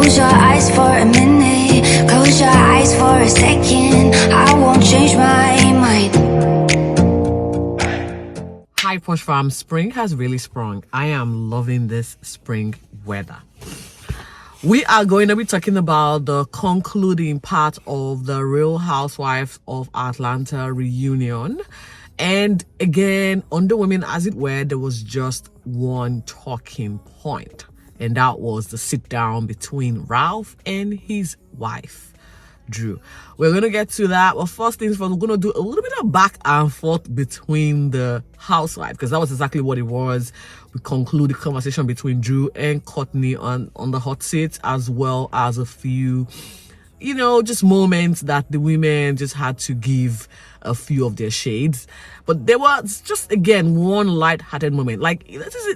Close your eyes for a minute, close your eyes for a second. I won't change my mind. Hi Posh Fam, spring has really sprung. I am loving this spring weather. We are going to be talking about the concluding part of the Real Housewives of Atlanta reunion. And again, on the women, as it were, there was just one talking point. And that was the sit down between Ralph and his wife, Drew. We're going to get to that. But first things first, we're going to do a little bit of back and forth between the housewives, because that was exactly what it was. We conclude the conversation between Drew and Courtney on the hot seat, as well as a few, you know, just moments that the women just had to give a few of their shades. But there was just, again, one light-hearted moment. Like,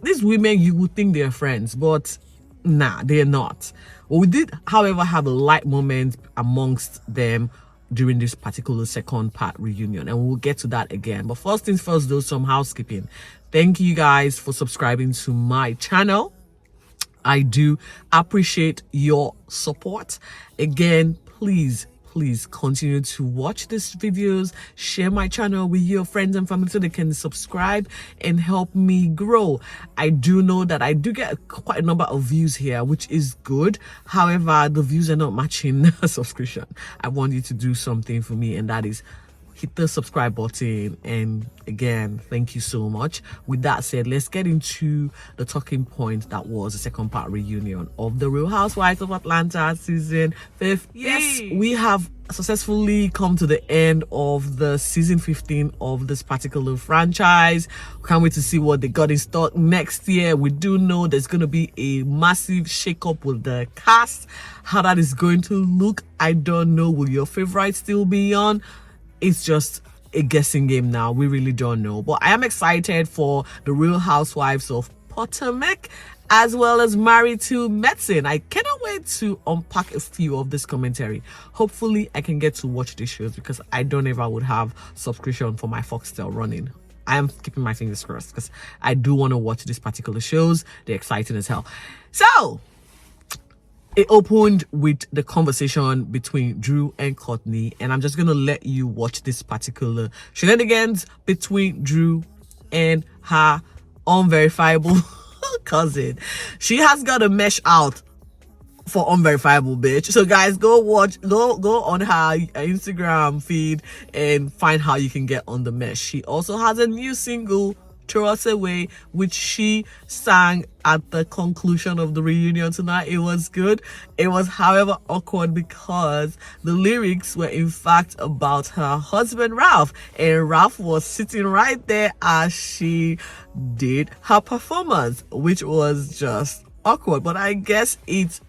these women, you would think they're friends, but nah, they're not. Well, we did, however, have a light moment amongst them during this particular second part reunion, and we'll get to that again. But first things first, though, some housekeeping. Thank you guys for subscribing to my channel. I do appreciate your support. Again, please continue to watch these videos, share my channel with your friends and family so they can subscribe and help me grow. I do know that I do get quite a number of views here, which is good. However, the views are not matching the subscription. I want you to do something for me, and that is hit the subscribe button. And again, thank you so much. With that said, let's get into the talking point that was the second part reunion of the Real Housewives of Atlanta season 15. Yes, we have successfully come to the end of the season 15 of this particular franchise. Can't wait to see what they got in stock next year. We do know there's going to be a massive shake-up with the cast. How that is going to look, I don't know. Will your favorite still be on? It's just a guessing game now. We really don't know. But I am excited for the Real Housewives of Potomac, as well as Married to Medicine. I cannot wait to unpack a few of this commentary. Hopefully, I can get to watch these shows, because I don't know if I would have subscription for my Foxtel running. I am keeping my fingers crossed, because I do want to watch these particular shows. They're exciting as hell. So it opened with the conversation between Drew and Courtney, and I'm just going to let you watch this particular shenanigans between Drew and her unverifiable cousin. She has got a mesh out for unverifiable, bitch. So guys, go on her Instagram feed and find how you can get on the mesh. She also has a new single, Throw Us Away, which she sang at the conclusion of the reunion tonight. It was good. It was, however, awkward because the lyrics were in fact about her husband Ralph, and Ralph was sitting right there as she did her performance, which was just awkward. But I guess it's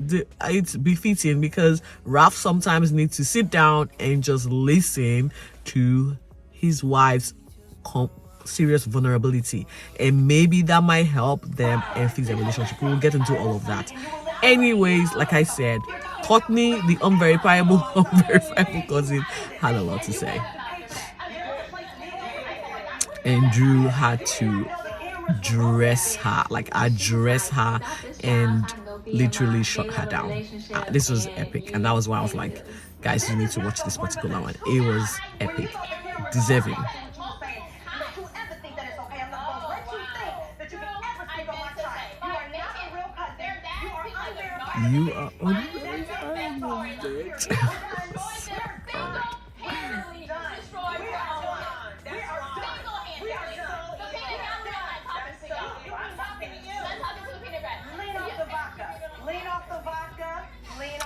befitting, because Ralph sometimes needs to sit down and just listen to his wife's serious vulnerability, and maybe that might help them and fix their relationship. We'll get into all of that. Anyways, like I said, Courtney, the unverifiable cousin, had a lot to say, and Drew had to address her and literally shut her down. This was epic, and that was why I was like, guys, you need to watch this particular one. It was epic, deserving. You are unverifiable, bitch.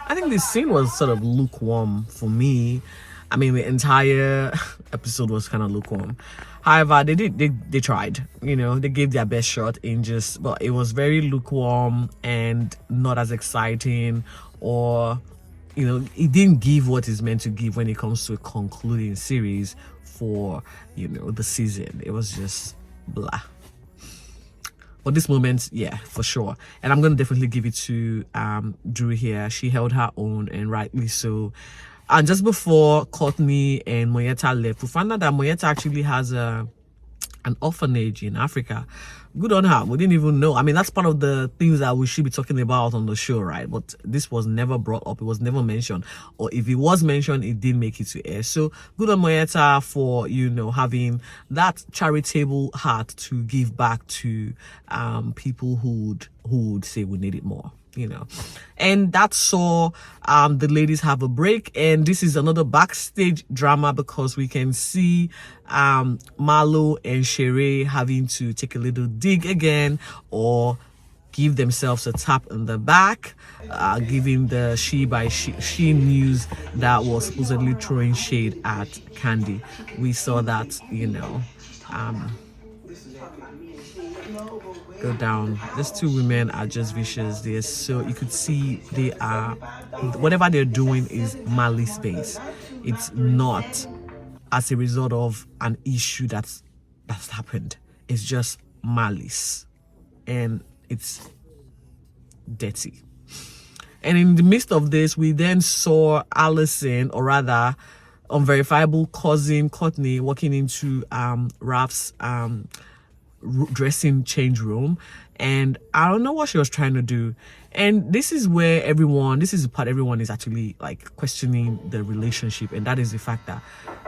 I think this scene was sort of lukewarm for me. I mean, the entire episode was kind of lukewarm. However, they tried, you know, they gave their best shot but it was very lukewarm and not as exciting, or, you know, it didn't give what it's meant to give when it comes to a concluding series for, you know, the season. It was just blah. But this moment, yeah, for sure. And I'm going to definitely give it to Drew here. She held her own, and rightly so. And just before Courtney and Moyetta left, we found out that Moyetta actually has a an orphanage in Africa. Good on her. We didn't even know. I mean, that's part of the things that we should be talking about on the show, right? But this was never brought up. It was never mentioned. Or if it was mentioned, it didn't make it to air. So good on Moyeta for, you know, having that charitable heart to give back to people who would say we need it more, you know. And that saw the ladies have a break, and this is another backstage drama because we can see Marlo and Sheree having to take a little dig again or give themselves a tap in the back, giving the she news that was supposedly throwing shade at Candy. We saw that, you know, go down. These two women are just vicious. They're so, you could see they are, whatever they're doing is malice based. It's not as a result of an issue that's happened. It's just malice, and it's dirty. And in the midst of this, we then saw Allison, or rather unverifiable cousin Courtney, walking into Raf's dressing change room, and I don't know what she was trying to do. And this is where this is the part everyone is actually like questioning the relationship, and that is the fact that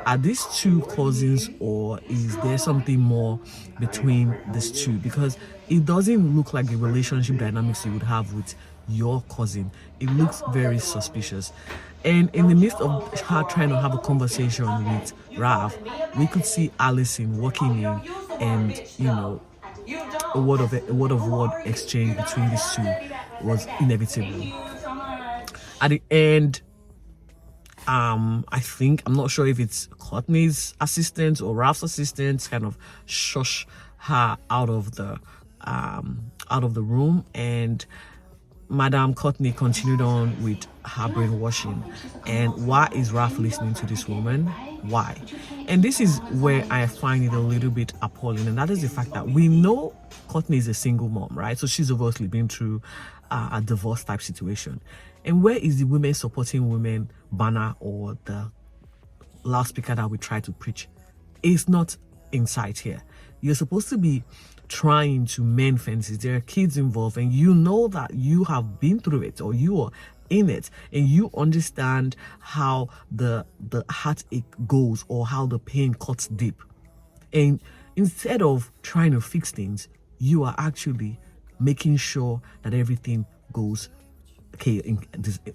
are these two cousins, or is there something more between these two? Because it doesn't look like the relationship dynamics you would have with your cousin. It looks very suspicious. And in the midst of her trying to have a conversation with Raf, we could see Allison walking in, and you know, a word of exchange between these two was inevitable. At the end, I'm not sure if it's Courtney's assistant or Ralph's assistant kind of shush her out of the room, and Madame Courtney continued on with her brainwashing. And why is Ralph listening to this woman? Why? And this is where I find it a little bit appalling, and that is the fact that we know Courtney is a single mom, right? So she's obviously been through a divorce type situation. And where is the women supporting women banner or the loudspeaker that we try to preach? It's not in sight here. You're supposed to be trying to mend fences. There are kids involved, and you know that you have been through it, or you are in it, and you understand how the heartache goes, or how the pain cuts deep. And instead of trying to fix things, you are actually making sure that everything goes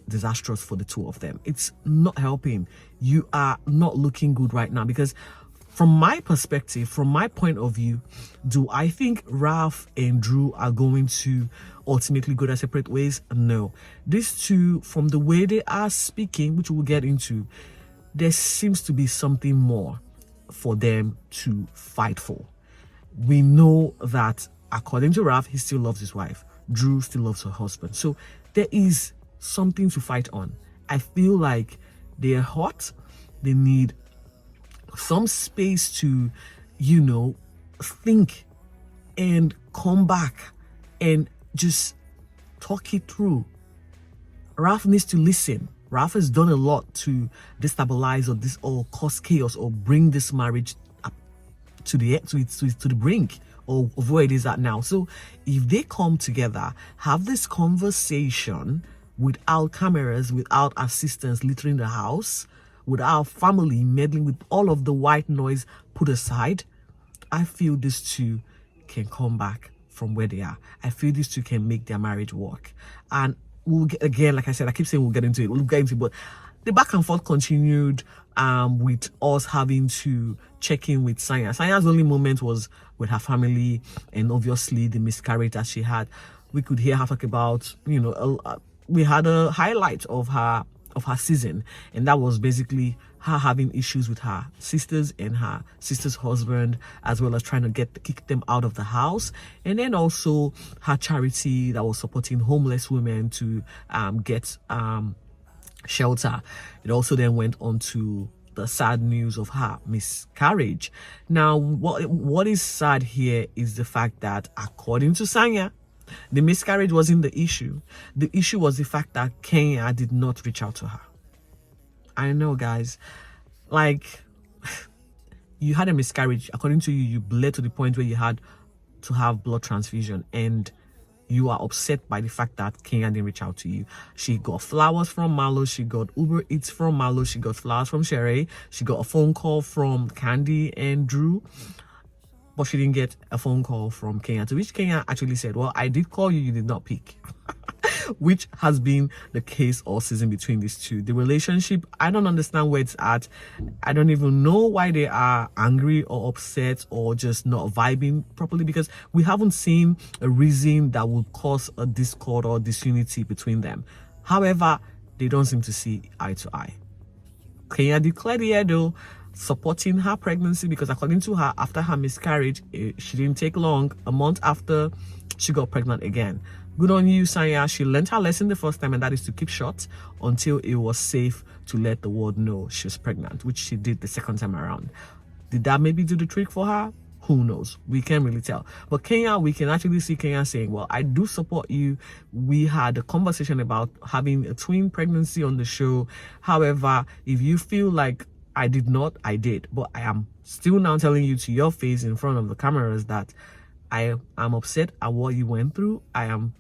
disastrous for the two of them. It's not helping. You are not looking good right now, because from my perspective, from my point of view, do I think Ralph and Drew are going to ultimately go their separate ways? No. These two, from the way they are speaking, which we'll get into, there seems to be something more for them to fight for. We know that according to Ralph, he still loves his wife. Drew still loves her husband. So there is something to fight on. I feel like they're hot. They need some space to, you know, think and come back and just talk it through. Ralph needs to listen. Ralph has done a lot to destabilize or cause chaos or bring this marriage up to the brink of where it is at now. So if they come together, have this conversation without cameras, without assistants littering the house, without family meddling, with all of the white noise put aside, I feel these two can come back from where they are. I feel these two can make their marriage work. And we'll get, again, like I said, I keep saying we'll get into it, but the back and forth continued with us having to check in with Sanya. Sanya's only moment was with her family, and obviously the miscarriage that she had. We could hear her talk about, you know, we had a highlight of her season, and that was basically her having issues with her sisters and her sister's husband, as well as trying to kick them out of the house, and then also her charity that was supporting homeless women to get shelter. It also then went on to the sad news of her miscarriage. Now, what is sad here is the fact that, according to Sanya, the miscarriage wasn't the issue. The issue was the fact that Kenya did not reach out to her. I know, guys. Like, you had a miscarriage. According to you, you bled to the point where you had to have blood transfusion, and you are upset by the fact that Kenya didn't reach out to you. She got flowers from Malo, she got Uber Eats from Malo, she got flowers from Sheree, she got a phone call from Candy and Drew, but she didn't get a phone call from Kenya, to which Kenya actually said, well, I did call you, you did not pick. Which has been the case all season between these two. The relationship, I don't understand where it's at. I don't even know why they are angry or upset or just not vibing properly, because we haven't seen a reason that would cause a discord or disunity between them. However, they don't seem to see eye to eye. Kenya declared here though, supporting her pregnancy, because according to her, after her miscarriage, she didn't take long. A month after, she got pregnant again. Good on you, Sanya. She learned her lesson the first time, and that is to keep short until it was safe to let the world know she was pregnant, which she did the second time around. Did that maybe do the trick for her? Who knows? We can't really tell. But Kenya, we can actually see Kenya saying, well, I do support you. We had a conversation about having a twin pregnancy on the show. However, if you feel like I did not, I did. But I am still now telling you to your face in front of the cameras that I am upset at what you went through. I am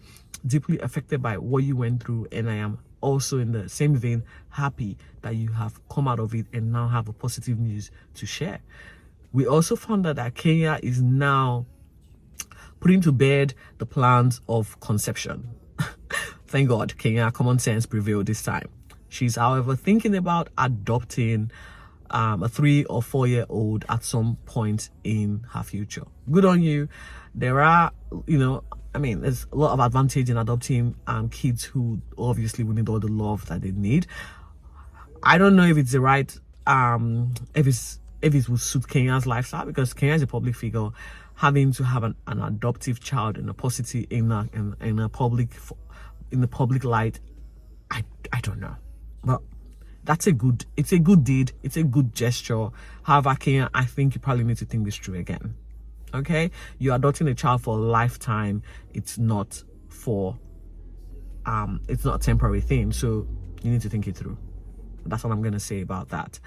deeply affected by what you went through, and I am also in the same vein happy that you have come out of it and now have a positive news to share. We also found out that Kenya is now putting to bed the plans of conception. Thank God, Kenya, common sense prevailed this time. She's, however, thinking about adopting a 3 or 4 year old at some point in her future. Good on you. There are, there's a lot of advantage in adopting kids who obviously will need all the love that they need. I don't know if it's the right, if it would suit Kenya's lifestyle, because Kenya is a public figure. Having to have an adoptive child in a positive, in the public light, I don't know, but it's a good deed. It's a good gesture. However, Kenya, I think you probably need to think this through again. Okay, you're adopting a child for a lifetime. It's not a temporary thing, so you need to think it through. That's what I'm gonna say about that.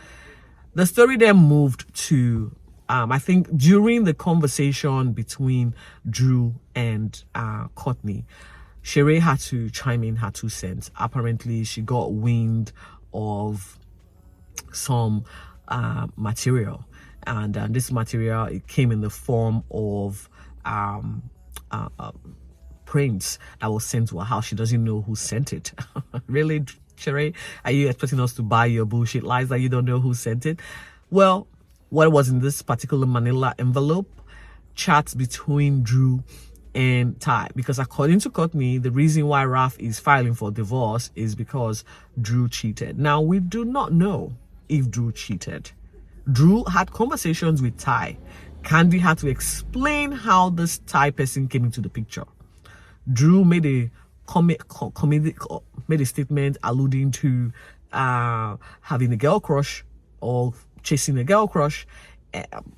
The story then moved to I think during the conversation between Drew and Courtney, Sheree had to chime in her 2 cents. Apparently, she got wind of some material, and this material, it came in the form of prints that was sent to her house. She doesn't know who sent it. Really, Sheree, are you expecting us to buy your bullshit lies that you don't know who sent it? Well, what was in this particular manila envelope? Chats between Drew and Ty, because according to Courtney, the reason why Raf is filing for divorce is because Drew cheated. Now, we do not know if Drew cheated. Drew had conversations with Ty. Candy had to explain how this Ty person came into the picture. Drew made a made a statement alluding to having a girl crush, or chasing a girl crush,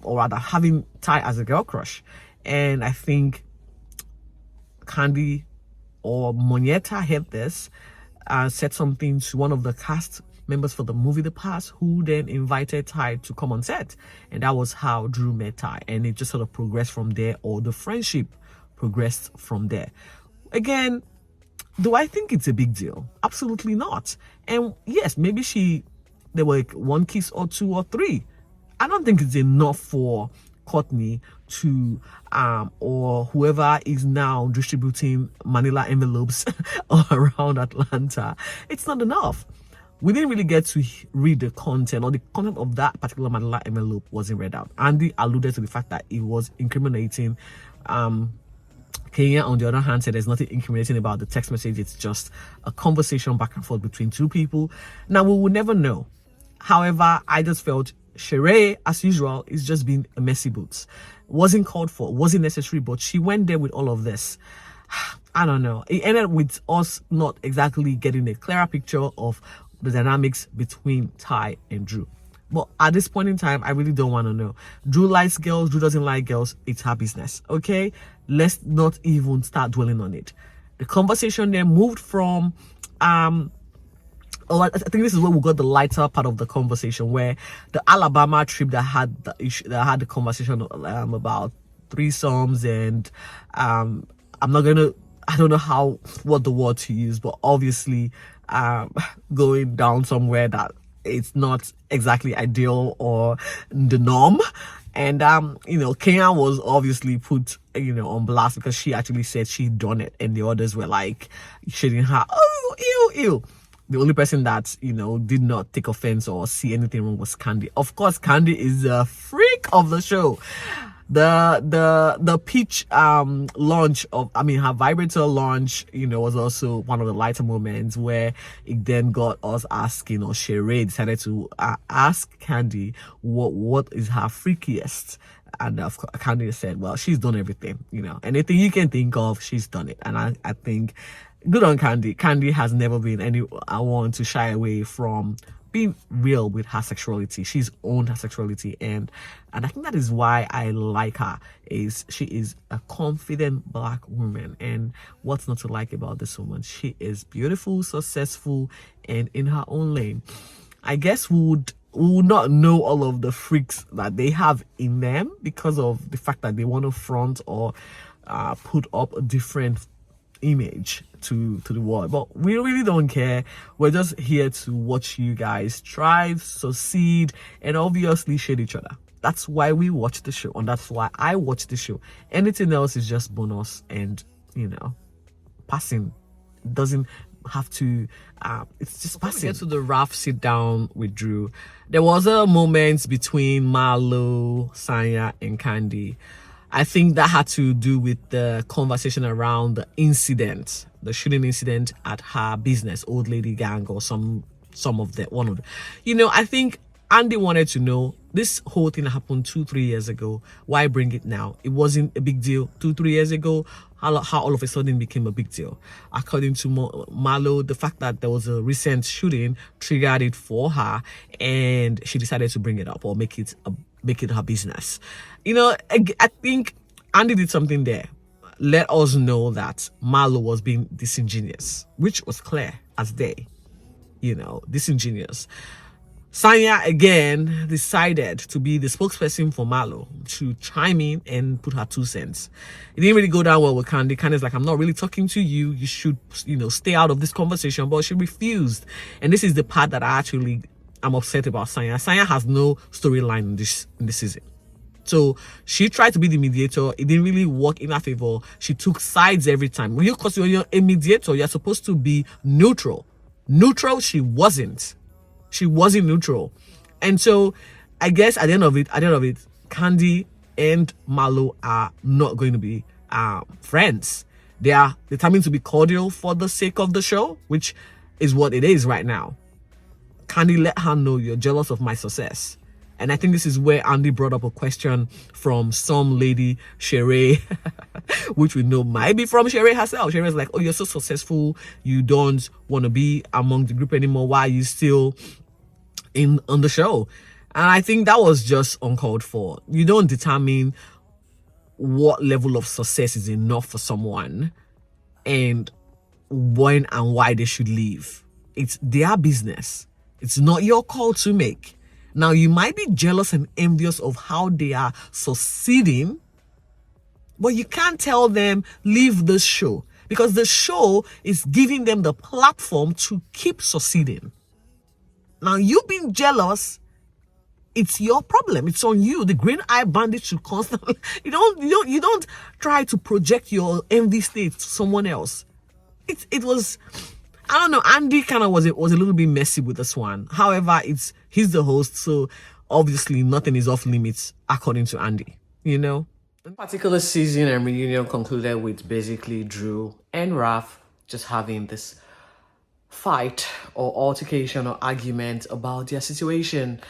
or rather having Ty as a girl crush. And I think Candy or Monietta heard this, said something to one of the cast members for the movie The Past, who then invited Ty to come on set. And that was how Drew met Ty. And it just sort of progressed from there, or the friendship progressed from there. Again, do I think it's a big deal? Absolutely not. And yes, maybe there were 1 kiss or 2 or 3. I don't think it's enough for Courtney to or whoever is now distributing manila envelopes around Atlanta. It's not enough. We didn't really get to read the content, or the content of that particular manila envelope wasn't read out. Andy alluded to the fact that it was incriminating. Kenya, on the other hand, said there's nothing incriminating about the text message. It's just a conversation back and forth between 2 people. Now, we will never know. However, I just felt Sheree, as usual, is just being a messy boots. Wasn't called for, wasn't necessary, but she went there with all of this. I don't know. It ended with us not exactly getting a clearer picture of the dynamics between Ty and Drew. But at this point in time, I really don't want to know. Drew likes girls, Drew doesn't like girls. It's her business, okay? Let's not even start dwelling on it. The conversation then moved from Oh, I think this is where we got the lighter part of the conversation, where the Alabama trip that had the issue, that had the conversation about threesomes, and I'm not gonna, I don't know what the word to use, but obviously going down somewhere that it's not exactly ideal or the norm. And Kenya was obviously put on blast because she actually said she'd done it, and the others were like shitting her, oh, ew, ew. The only person that did not take offense or see anything wrong was Candy. Of course, Candy is a freak of the show. The peach launch of, her vibrator launch, was also one of the lighter moments, where it then got us asking, or Sheree decided to ask Candy what is her freakiest. And of course, Candy said, well, she's done everything, anything you can think of, she's done it. And I think good on Candy. Candy has never been anyone to shy away from being real with her sexuality. She's owned her sexuality, and I think that is why I like her. Is she is a confident Black woman, and what's not to like about this woman? She is beautiful, successful, and in her own lane. I guess we would not know all of the freaks that they have in them because of the fact that they want to front or put up a different image to the world, but we really don't care. We're just here to watch you guys thrive, succeed, and obviously shade each other. That's why we watch the show, and that's why I watch the show. Anything else is just bonus, and passing. Doesn't have to it's just passing. Get to the rough sit down with Drew. There was a moment between Marlo, Sanya, and Candy. I think that had to do with the conversation around the incident, the shooting incident at her business, Old Lady Gang, or some of the one of the, I think Andy wanted to know, this whole thing happened 2-3 years ago. Why bring it now? It wasn't a big deal 2-3 years ago. How all of a sudden became a big deal? According to Marlo, the fact that there was a recent shooting triggered it for her, and she decided to bring it up or make it her business. I think Andy did something there. Let us know that Marlo was being disingenuous, which was clear as day. Disingenuous. Sanya again decided to be the spokesperson for Marlo, to chime in and put her 2 cents. It didn't really go down well with Candy. Candy's like, I'm not really talking to you. You should, stay out of this conversation. But she refused. And this is the part that I'm upset about Sanya. Sanya has no storyline in this season. So she tried to be the mediator. It didn't really work in her favor. She took sides every time. Because when you're a mediator, you're supposed to be neutral. Neutral, she wasn't. She wasn't neutral. And so I guess at the end of it, Candy and Marlo are not going to be friends. They are determined to be cordial for the sake of the show, which is what it is right now. Candy let her know, you're jealous of my success. And I think this is where Andy brought up a question from some lady, Sheree, which we know might be from Sheree herself. Sheree's like, oh, you're so successful, you don't want to be among the group anymore. Why are you still on the show? And I think that was just uncalled for. You don't determine what level of success is enough for someone and when and why they should leave. It's their business. It's not your call to make. Now, you might be jealous and envious of how they are succeeding, but you can't tell them, leave this show, because the show is giving them the platform to keep succeeding. Now, you being jealous, it's your problem. It's on you. The green eye bandit should constantly, you don't try to project your envy state to someone else. It was, I don't know, Andy kind of was a little bit messy with this one. However, he's the host, so obviously nothing is off limits according to Andy, The particular season and reunion concluded with basically Drew and Raph just having this fight or altercation or argument about their situation.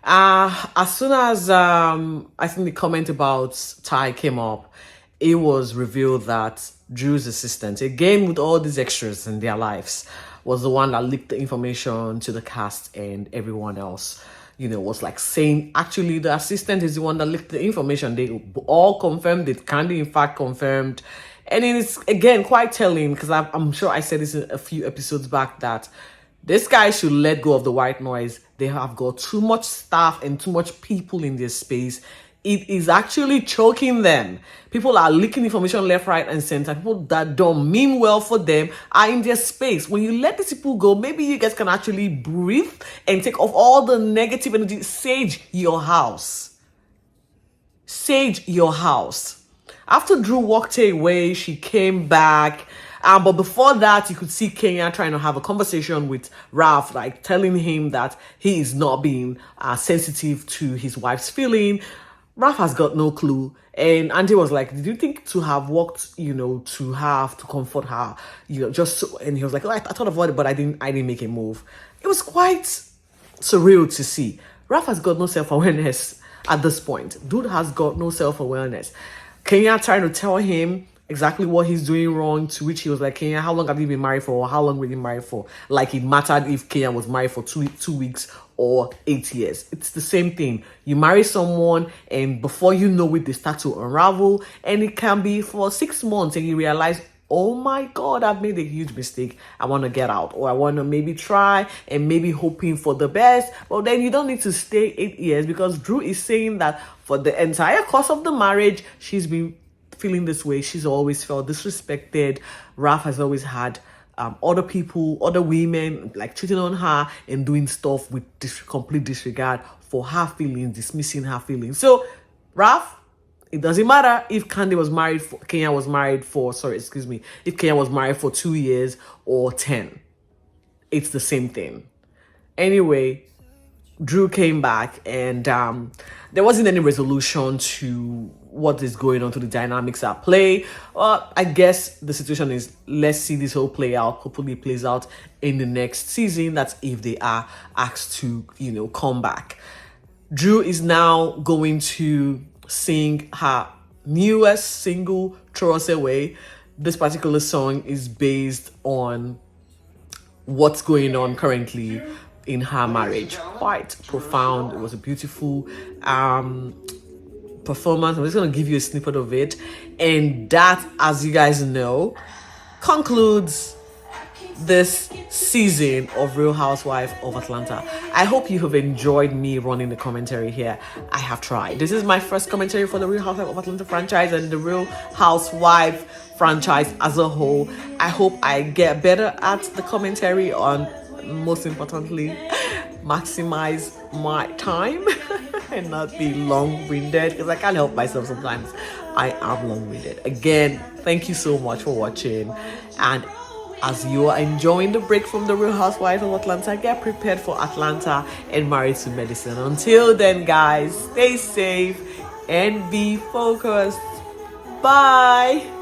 As soon as I think the comment about Ty came up, it was revealed that Drew's assistant, again with all these extras in their lives, was the one that leaked the information to the cast, and everyone else, was like saying, actually, the assistant is the one that leaked the information. They all confirmed it. Candy, in fact, confirmed. And it's, again, quite telling, because I'm sure I said this a few episodes back, that This guy should let go of the white noise. They have got too much staff and too much people in this space. It is actually choking them. People are leaking information left, right, and center. People that don't mean well for them are in their space. When you let these people go, maybe you guys can actually breathe and take off all the negative energy. Sage your house. Sage your house. After Drew walked away, she came back. But before that, you could see Kenya trying to have a conversation with Ralph, like telling him that he is not being sensitive to his wife's feeling. Ralph has got no clue. And Auntie was like, did you think to have walked, to have to comfort her, just so, and he was like, oh, I thought about it, but I didn't make a move. It was quite surreal to see. Ralph has got no self-awareness at this point. Dude has got no self-awareness. Kenya trying to tell him exactly what he's doing wrong, to which he was like, Kenya, how long have you been married for? Or how long were you married for? Like it mattered if Kenya was married for two weeks or 8 years. It's the same thing. You marry someone and before you know it, they start to unravel, and it can be for 6 months and you realize, oh my God, I've made a huge mistake. I want to get out, or I want to maybe try and maybe hoping for the best. Well, then you don't need to stay 8 years, because Drew is saying that for the entire course of the marriage, she's been feeling this way. She's always felt disrespected. Ralph has always had other people, other women like cheating on her and doing stuff with complete disregard for her feelings, dismissing her feelings. So Ralph, it doesn't matter if Kenya was married for 2 years or 10. It's the same thing. Anyway, Drew came back and there wasn't any resolution to what is going on, to the dynamics at play. I guess the situation is, let's see this whole play out. Hopefully it plays out in the next season. That's if they are asked to, come back. Drew is now going to sing her newest single, Throw Us Away. This particular song is based on what's going on currently in her marriage. Quite profound. It was a beautiful performance. I'm just going to give you a snippet of it, and that, as you guys know, concludes this season of Real Housewife of Atlanta. I hope you have enjoyed me running the commentary here. I have tried. This is my first commentary for the Real Housewife of Atlanta franchise and the Real Housewife franchise as a whole. I hope I get better at the commentary, on most importantly, maximize my time and not be long-winded, because I can't help myself sometimes. I am long-winded. Again, thank you so much for watching, and as you are enjoying the break from the Real Housewives of Atlanta, get prepared for Atlanta and Married to Medicine. Until then, guys, stay safe and be focused. Bye.